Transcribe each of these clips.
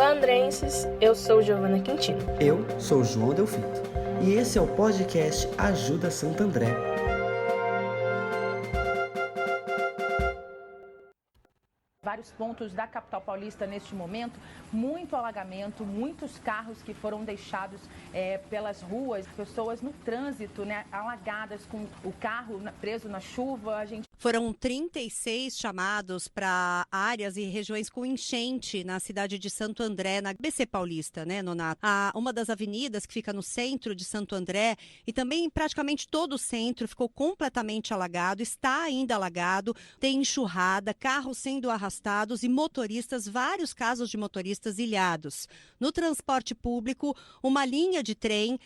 Olá, andrenses! Eu sou Giovana Quintino. Eu sou João Delfito e esse é o podcast Ajuda Santo André. Vários pontos da capital paulista neste momento, muito alagamento, muitos carros que foram deixados pelas ruas, pessoas no trânsito, alagadas com o carro preso na chuva. Foram 36 chamados para áreas e regiões com enchente na cidade de Santo André, na ABC Paulista, Nonato? Uma das avenidas que fica no centro de Santo André e também praticamente todo o centro ficou completamente alagado, está ainda alagado, tem enxurrada, carros sendo arrastados e motoristas, vários casos de motoristas ilhados. No transporte público, uma linha de trem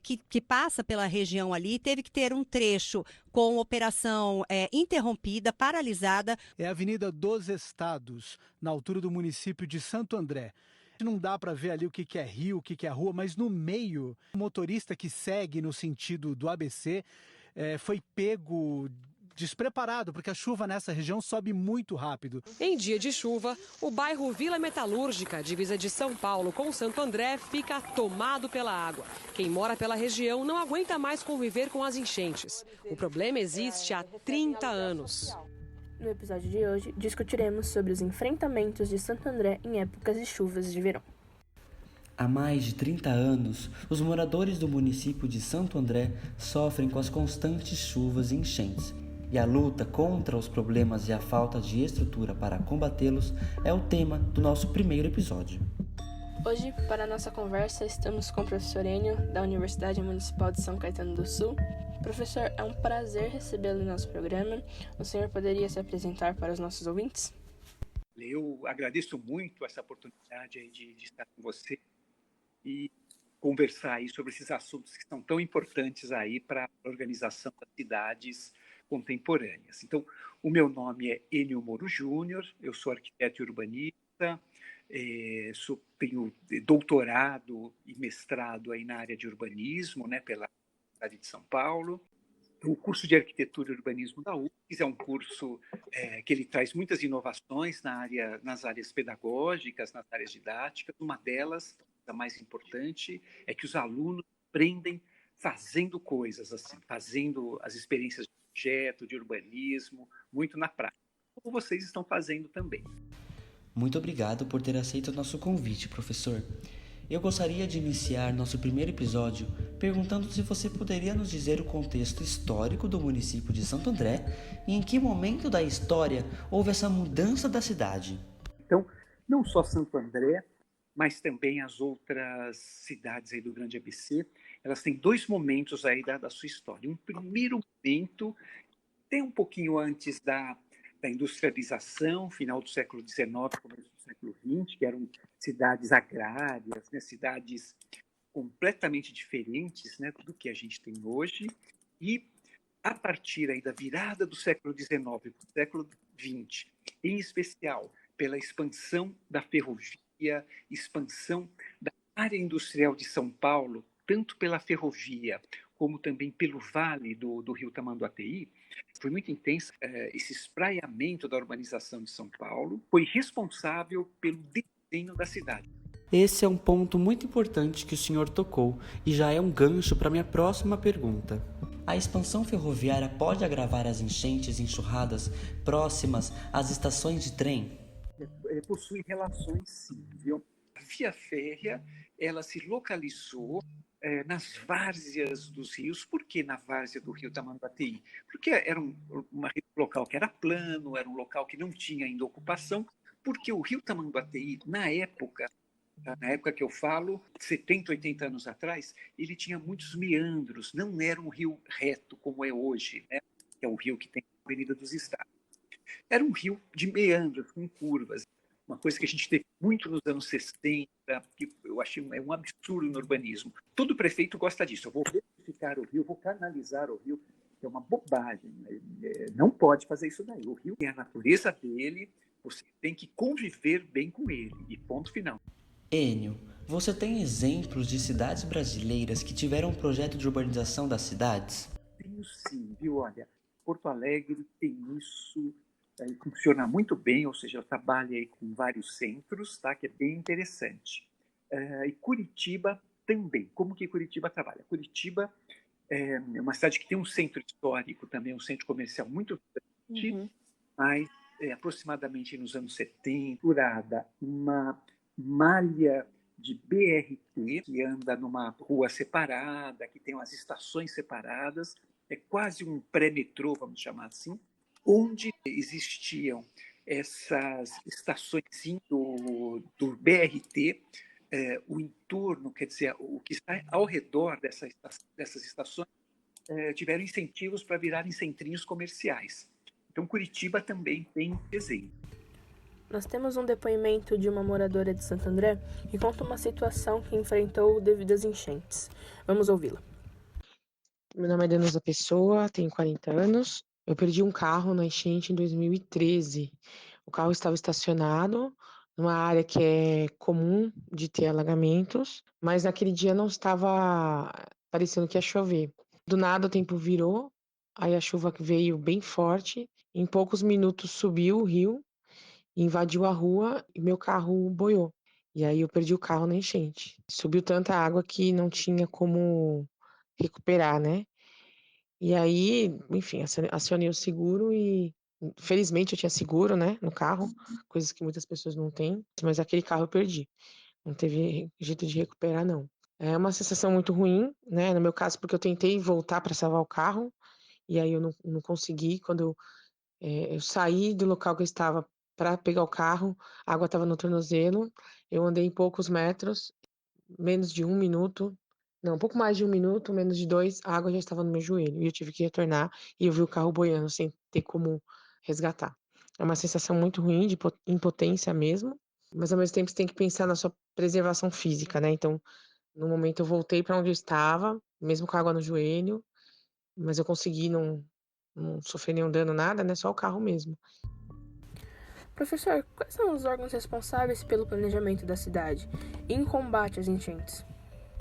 que passa pela região ali teve que ter um trecho com operação interrompida, paralisada. É a Avenida dos Estados, na altura do município de Santo André. Não dá para ver ali o que é rio, o que é rua, mas no meio, o motorista que segue no sentido do ABC foi pego despreparado, porque a chuva nessa região sobe muito rápido. Em dia de chuva, o bairro Vila Metalúrgica, divisa de São Paulo com Santo André, fica tomado pela água. Quem mora pela região não aguenta mais conviver com as enchentes. O problema existe há 30 anos. No episódio de hoje, discutiremos sobre os enfrentamentos de Santo André em épocas de chuvas de verão. Há mais de 30 anos, os moradores do município de Santo André sofrem com as constantes chuvas e enchentes. E a luta contra os problemas e a falta de estrutura para combatê-los é o tema do nosso primeiro episódio. Hoje, para a nossa conversa, estamos com o professor Enio, da Universidade Municipal de São Caetano do Sul. Professor, é um prazer recebê-lo no nosso programa. O senhor poderia se apresentar para os nossos ouvintes? Eu agradeço muito essa oportunidade aí de estar com você e conversar aí sobre esses assuntos que são tão importantes aí para a organização das cidades contemporâneas. Então, o meu nome é Enio Moro Júnior, eu sou arquiteto e urbanista, tenho doutorado e mestrado aí na área de urbanismo, pela Universidade de São Paulo. O curso de arquitetura e urbanismo da UFRGS é um curso que ele traz muitas inovações nas áreas pedagógicas, nas áreas didáticas. Uma delas, a mais importante, é que os alunos aprendem fazendo coisas, assim, fazendo as experiências de projeto, de urbanismo, muito na prática, como vocês estão fazendo também. Muito obrigado por ter aceito o nosso convite, professor. Eu gostaria de iniciar nosso primeiro episódio perguntando se você poderia nos dizer o contexto histórico do município de Santo André e em que momento da história houve essa mudança da cidade. Então, não só Santo André, mas também as outras cidades aí do Grande ABC, elas têm dois momentos aí da sua história. Um primeiro momento, tem um pouquinho antes da industrialização, final do século XIX, começo do século XX, que eram cidades agrárias, cidades completamente diferentes do que a gente tem hoje. E a partir aí da virada do século XIX para o século XX, em especial pela expansão da ferrovia, expansão da área industrial de São Paulo, tanto pela ferrovia como também pelo vale do rio Tamanduateí, foi muito intensa. Esse espraiamento da urbanização de São Paulo foi responsável pelo desenho da cidade. Esse é um ponto muito importante que o senhor tocou e já é um gancho para minha próxima pergunta. A expansão ferroviária pode agravar as enchentes e enxurradas próximas às estações de trem? Possui relações, sim, viu? A via férrea, ela se localizou nas várzeas dos rios. Por que na várzea do rio Tamanduateí? Porque era um local que era plano, era um local que não tinha ainda ocupação, porque o rio Tamanduateí, na época que eu falo, 70, 80 anos atrás, ele tinha muitos meandros, não era um rio reto como é hoje, que é o rio que tem a Avenida dos Estados. Era um rio de meandros, com curvas. Uma coisa que a gente teve muito nos anos 60, que eu achei um absurdo no urbanismo. Todo prefeito gosta disso. Eu vou verificar o rio, vou canalizar o rio. É uma bobagem. Não pode fazer isso daí. O rio tem a natureza dele, você tem que conviver bem com ele. E ponto final. Enio, você tem exemplos de cidades brasileiras que tiveram um projeto de urbanização das cidades? Tenho sim, viu? Olha, Porto Alegre tem isso funciona muito bem, ou seja, eu trabalho aí com vários centros, tá? Que é bem interessante. E Curitiba também. Como que Curitiba trabalha? Curitiba é uma cidade que tem um centro histórico também, um centro comercial muito grande, mas aproximadamente nos anos 70, curada uma malha de BRT que anda numa rua separada, que tem umas estações separadas, é quase um pré-metrô, vamos chamar assim, onde existiam essas estações do BRT, o entorno, quer dizer, o que está ao redor dessas estações, tiveram incentivos para virarem centrinhos comerciais. Então, Curitiba também tem desenho. Nós temos um depoimento de uma moradora de Santo André que conta uma situação que enfrentou devido às enchentes. Vamos ouvi-la. Meu nome é Danusa Pessoa, tenho 40 anos. Eu perdi um carro na enchente em 2013. O carro estava estacionado numa área que é comum de ter alagamentos, mas naquele dia não estava parecendo que ia chover. Do nada o tempo virou, aí a chuva veio bem forte. Em poucos minutos subiu o rio, invadiu a rua e meu carro boiou. E aí eu perdi o carro na enchente. Subiu tanta água que não tinha como recuperar, né? E aí, enfim, acionei o seguro e felizmente eu tinha seguro, né, no carro, coisas que muitas pessoas não têm, mas aquele carro eu perdi. Não teve jeito de recuperar, não. É uma sensação muito ruim, né? No meu caso, porque eu tentei voltar para salvar o carro, e aí eu não consegui. Quando eu saí do local que eu estava para pegar o carro, a água estava no tornozelo, eu andei poucos metros, menos de 1 minuto, não, um pouco mais de 1 minuto, menos de 2, a água já estava no meu joelho, e eu tive que retornar, e eu vi o carro boiando, sem ter como resgatar. É uma sensação muito ruim, de impotência mesmo, mas ao mesmo tempo você tem que pensar na sua preservação física, né? Então, no momento eu voltei para onde eu estava, mesmo com a água no joelho, mas eu consegui não sofrer nenhum dano, nada, né? Só o carro mesmo. Professor, quais são os órgãos responsáveis pelo planejamento da cidade e em combate às enchentes?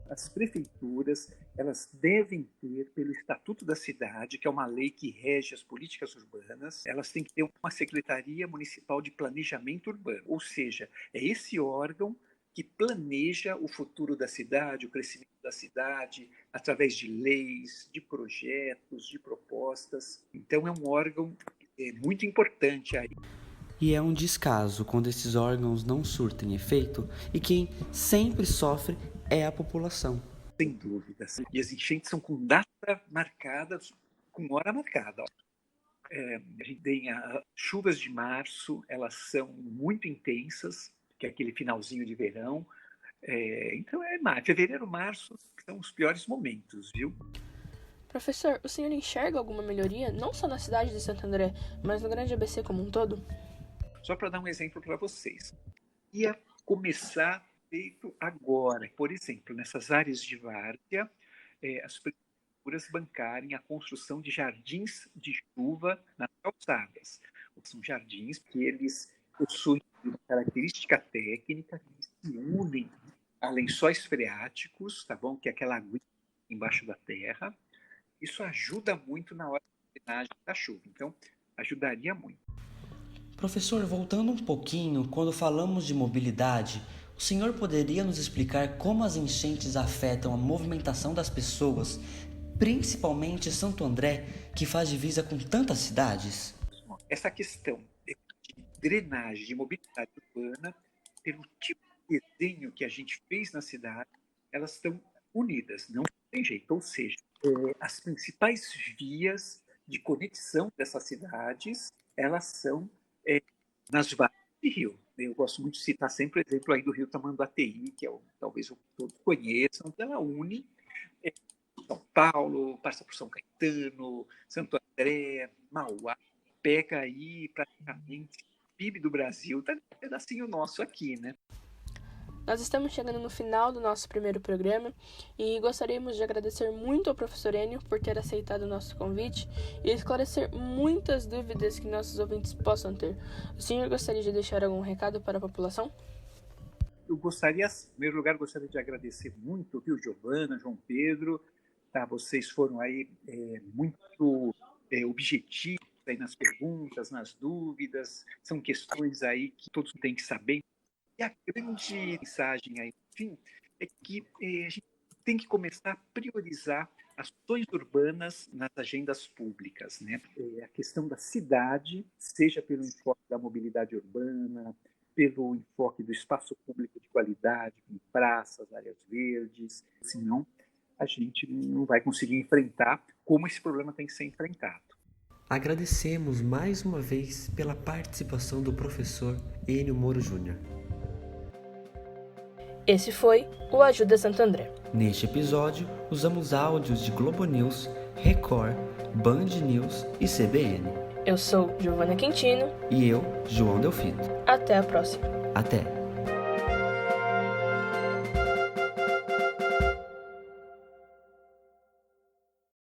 As prefeituras, elas devem ter, pelo Estatuto da Cidade, que é uma lei que rege as políticas urbanas, elas têm que ter uma Secretaria Municipal de Planejamento Urbano, ou seja, é esse órgão que planeja o futuro da cidade, o crescimento da cidade, através de leis, de projetos, de propostas. Então, é um órgão muito importante aí. E é um descaso quando esses órgãos não surtem efeito e quem sempre sofre é a população. Sem dúvida. E as enchentes são com data marcada, com hora marcada. A gente tem as chuvas de março, elas são muito intensas, que é aquele finalzinho de verão. Então fevereiro, março são os piores momentos, viu? Professor, o senhor enxerga alguma melhoria, não só na cidade de Santo André, mas no grande ABC como um todo? Só para dar um exemplo para vocês. Ia começar feito agora. Por exemplo, nessas áreas de várzea, as prefeituras bancarem a construção de jardins de chuva nas calçadas. São jardins que eles possuem uma característica técnica, que eles se unem a lençóis freáticos, tá bom? Que é aquela água embaixo da terra. Isso ajuda muito na hora da drenagem da chuva. Então, ajudaria muito. Professor, voltando um pouquinho, quando falamos de mobilidade, o senhor poderia nos explicar como as enchentes afetam a movimentação das pessoas, principalmente Santo André, que faz divisa com tantas cidades? Essa questão de drenagem, de mobilidade urbana, pelo tipo de desenho que a gente fez na cidade, elas estão unidas, não tem jeito. Ou seja, as principais vias de conexão dessas cidades, elas são nas várzeas de rio. Eu gosto muito de citar sempre o exemplo aí do rio Tamanduateí, que talvez todos conheçam. Ela une São Paulo, passa por São Caetano, Santo André, Mauá, pega aí praticamente o PIB do Brasil, tá um pedacinho nosso aqui, né? Nós estamos chegando no final do nosso primeiro programa e gostaríamos de agradecer muito ao professor Enio por ter aceitado o nosso convite e esclarecer muitas dúvidas que nossos ouvintes possam ter. O senhor gostaria de deixar algum recado para a população? Eu gostaria, em primeiro lugar, de agradecer muito, viu, Giovana, João Pedro, tá? Vocês foram aí muito objetivos aí nas perguntas, nas dúvidas, são questões aí que todos têm que saber. E a grande mensagem aí, enfim, é que a gente tem que começar a priorizar ações urbanas nas agendas públicas, né? A questão da cidade, seja pelo enfoque da mobilidade urbana, pelo enfoque do espaço público de qualidade, com praças, áreas verdes, senão a gente não vai conseguir enfrentar como esse problema tem que ser enfrentado. Agradecemos mais uma vez pela participação do professor Enio Moro Júnior. Esse foi o Ajuda Santo André. Neste episódio, usamos áudios de Globo News, Record, Band News e CBN. Eu sou Giovana Quintino. E eu, João Delfito. Até a próxima. Até!